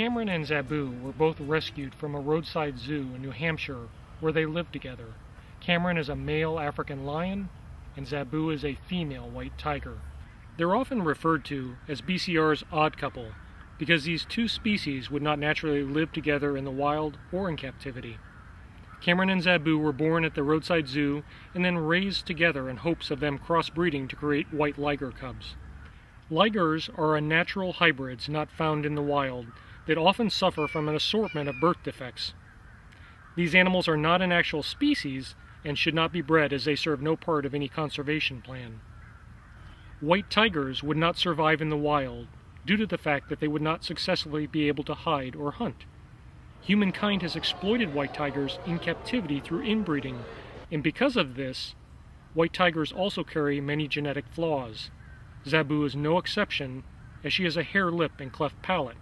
Cameron and Zabu were both rescued from a roadside zoo in New Hampshire where they lived together. Cameron is a male African lion, and Zabu is a female white tiger. They're often referred to as BCR's odd couple because these two species would not naturally live together in the wild or in captivity. Cameron and Zabu were born at the roadside zoo and then raised together in hopes of them crossbreeding to create white liger cubs. Ligers are unnatural hybrids not found in the wild that often suffer from an assortment of birth defects. These animals are not an actual species and should not be bred as they serve no part of any conservation plan. White tigers would not survive in the wild due to the fact that they would not successfully be able to hide or hunt. Humankind has exploited white tigers in captivity through inbreeding, and because of this, white tigers also carry many genetic flaws. Zabu is no exception, as she has a hair lip and cleft palate.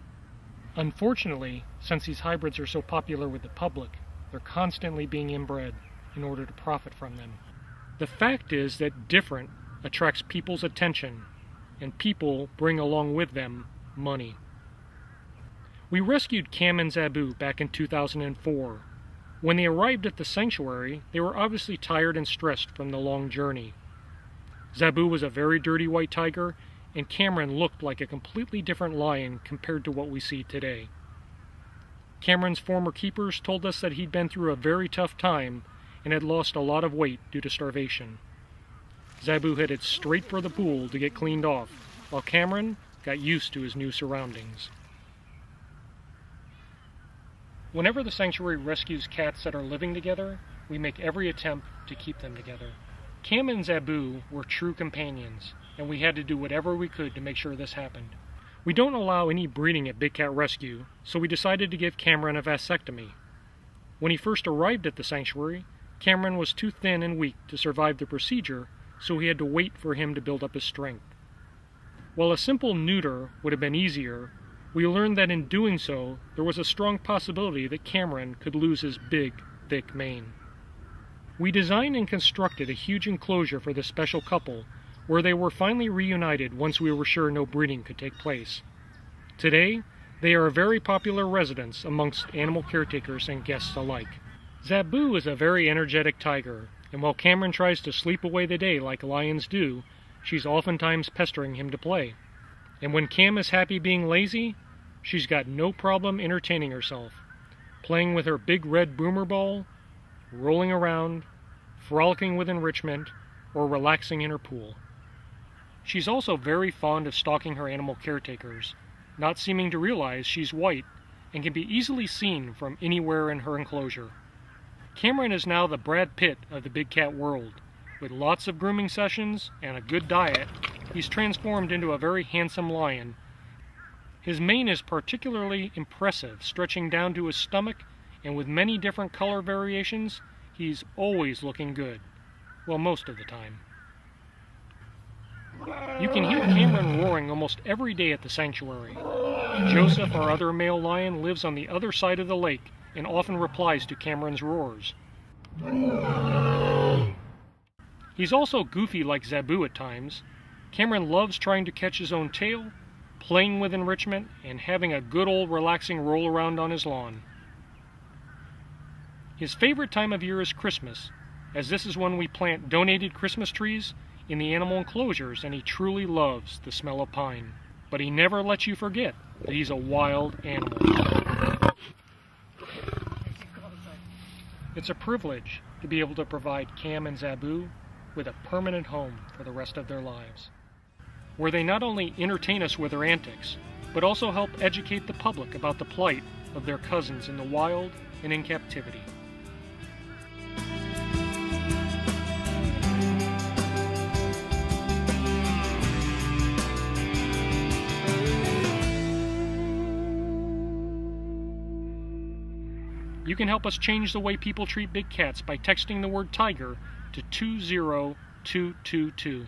Unfortunately, since these hybrids are so popular with the public, they're constantly being inbred in order to profit from them. The fact is that different attracts people's attention, and people bring along with them money. We rescued Cam and Zabu back in 2004. When they arrived at the sanctuary, they were obviously tired and stressed from the long journey. Zabu was a very dirty white tiger, and Cameron looked like a completely different lion compared to what we see today. Cameron's former keepers told us that he'd been through a very tough time and had lost a lot of weight due to starvation. Zabu headed straight for the pool to get cleaned off, while Cameron got used to his new surroundings. Whenever the sanctuary rescues cats that are living together, we make every attempt to keep them together. Cam and Zabu were true companions, and we had to do whatever we could to make sure this happened. We don't allow any breeding at Big Cat Rescue, so we decided to give Cameron a vasectomy. When he first arrived at the sanctuary, Cameron was too thin and weak to survive the procedure, so we had to wait for him to build up his strength. While a simple neuter would have been easier, we learned that in doing so, there was a strong possibility that Cameron could lose his big, thick mane. We designed and constructed a huge enclosure for this special couple, where they were finally reunited once we were sure no breeding could take place. Today, they are very popular residents amongst animal caretakers and guests alike. Zabu is a very energetic tiger, and while Cameron tries to sleep away the day like lions do, she's oftentimes pestering him to play. And when Cam is happy being lazy, she's got no problem entertaining herself, playing with her big red boomer ball, rolling around, frolicking with enrichment, or relaxing in her pool. She's also very fond of stalking her animal caretakers, not seeming to realize she's white and can be easily seen from anywhere in her enclosure. Cameron is now the Brad Pitt of the big cat world. With lots of grooming sessions and a good diet, he's transformed into a very handsome lion. His mane is particularly impressive, stretching down to his stomach, and with many different color variations, he's always looking good. Well, most of the time. You can hear Cameron roaring almost every day at the sanctuary. Joseph, our other male lion, lives on the other side of the lake and often replies to Cameron's roars. He's also goofy like Zabu at times. Cameron loves trying to catch his own tail, playing with enrichment, and having a good old relaxing roll around on his lawn. His favorite time of year is Christmas, as this is when we plant donated Christmas trees in the animal enclosures, and he truly loves the smell of pine. But he never lets you forget that he's a wild animal. It's a privilege to be able to provide Cam and Zabu with a permanent home for the rest of their lives, where they not only entertain us with their antics, but also help educate the public about the plight of their cousins in the wild and in captivity. You can help us change the way people treat big cats by texting the word tiger to 20222.